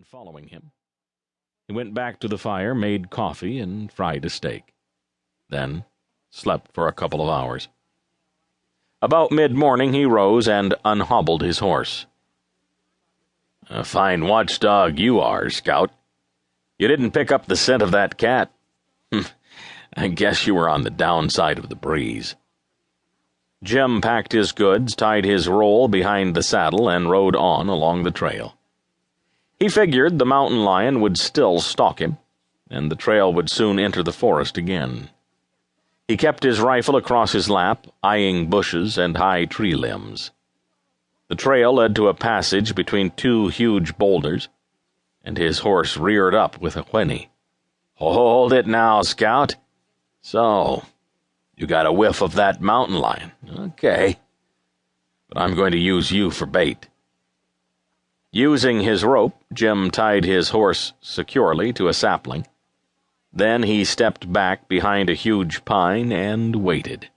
in following him. He went back to the fire, made coffee, and fried a steak. Then slept for a couple of hours. About mid-morning he rose and unhobbled his horse. "A fine watchdog you are, Scout. You didn't pick up the scent of that cat. I guess you were on the downside of the breeze." Jim packed his goods, tied his roll behind the saddle, and rode on along the trail. He figured the mountain lion would still stalk him, and the trail would soon enter the forest again. He kept his rifle across his lap, eyeing bushes and high tree limbs. The trail led to a passage between two huge boulders, and his horse reared up with a whinny. "Hold it now, Scout. So, you got a whiff of that mountain lion. Okay. But I'm going to use you for bait." Using his rope, Jim tied his horse securely to a sapling. Then he stepped back behind a huge pine and waited.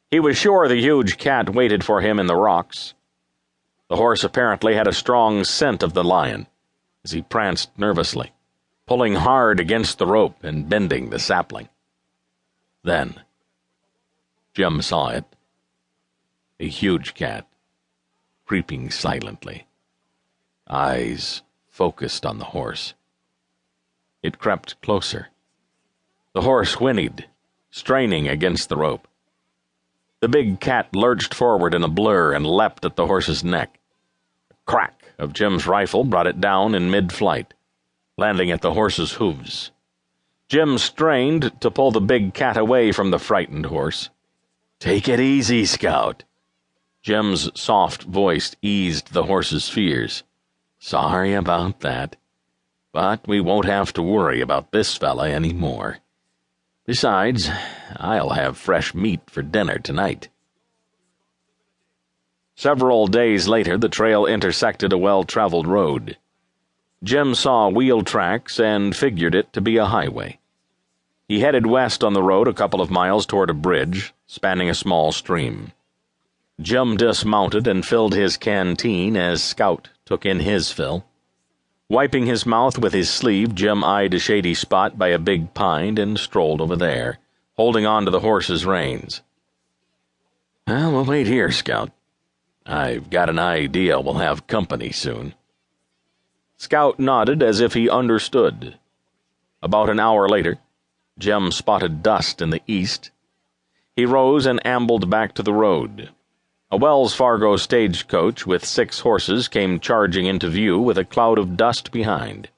He was sure the huge cat waited for him in the rocks. The horse apparently had a strong scent of the lion, as he pranced nervously, pulling hard against the rope and bending the sapling. Then Jim saw it. A huge cat, creeping silently, eyes focused on the horse. It crept closer. The horse whinnied, straining against the rope. The big cat lurched forward in a blur and leapt at the horse's neck. A crack of Jim's rifle brought it down in mid-flight, landing at the horse's hooves. Jim strained to pull the big cat away from the frightened horse. "Take it easy, Scout." Jim's soft voice eased the horse's fears. "Sorry about that, but we won't have to worry about this fella any more. Besides, I'll have fresh meat for dinner tonight." Several days later, the trail intersected a well-traveled road. Jim saw wheel tracks and figured it to be a highway. He headed west on the road a couple of miles toward a bridge, spanning a small stream. Jim dismounted and filled his canteen as Scout took in his fill. Wiping his mouth with his sleeve, Jim eyed a shady spot by a big pine and strolled over there, holding on to the horse's reins. "Well, we'll wait here, Scout. I've got an idea we'll have company soon." Scout nodded as if he understood. About an hour later, Jim spotted dust in the east. He rose and ambled back to the road. A Wells Fargo stagecoach with 6 horses came charging into view with a cloud of dust behind.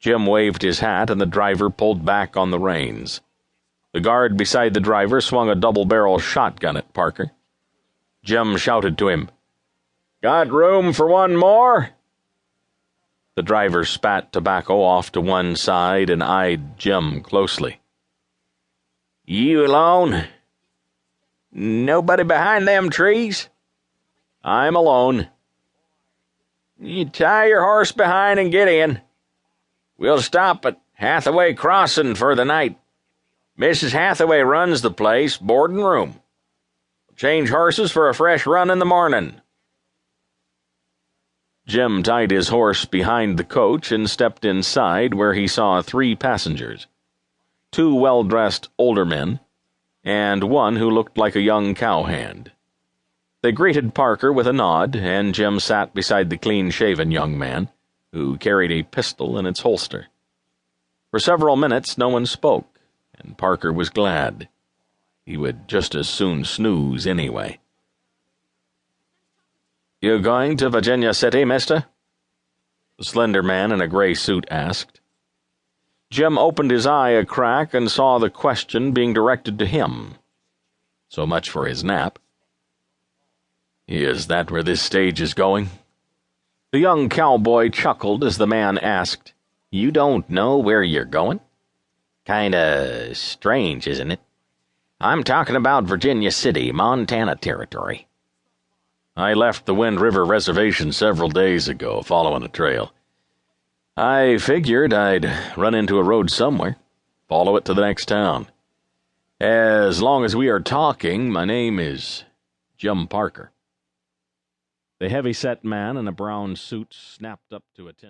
Jim waved his hat and the driver pulled back on the reins. The guard beside the driver swung a double-barrel shotgun at Parker. Jim shouted to him, "Got room for one more?" The driver spat tobacco off to one side and eyed Jim closely. "You alone? Nobody behind them trees?" "I'm alone." "You tie your horse behind and get in. We'll stop at Hathaway Crossing for the night. Mrs. Hathaway runs the place, board and room. Change horses for a fresh run in the morning." Jim tied his horse behind the coach and stepped inside, where he saw 3 passengers, 2 well-dressed older men, and one who looked like a young cowhand. They greeted Parker with a nod, and Jim sat beside the clean-shaven young man, who carried a pistol in its holster. For several minutes no one spoke, and Parker was glad. He would just as soon snooze anyway. "You going to Virginia City, mister?" the slender man in a gray suit asked. Jim opened his eye a crack and saw the question being directed to him. So much for his nap. "Is that where this stage is going?" The young cowboy chuckled as the man asked, "You don't know where you're going? Kinda strange, isn't it? I'm talking about Virginia City, Montana Territory." "I left the Wind River Reservation several days ago, following a trail. I figured I'd run into a road somewhere, follow it to the next town. As long as we are talking, my name is Jim Parker." The heavy-set man in a brown suit snapped up to attention.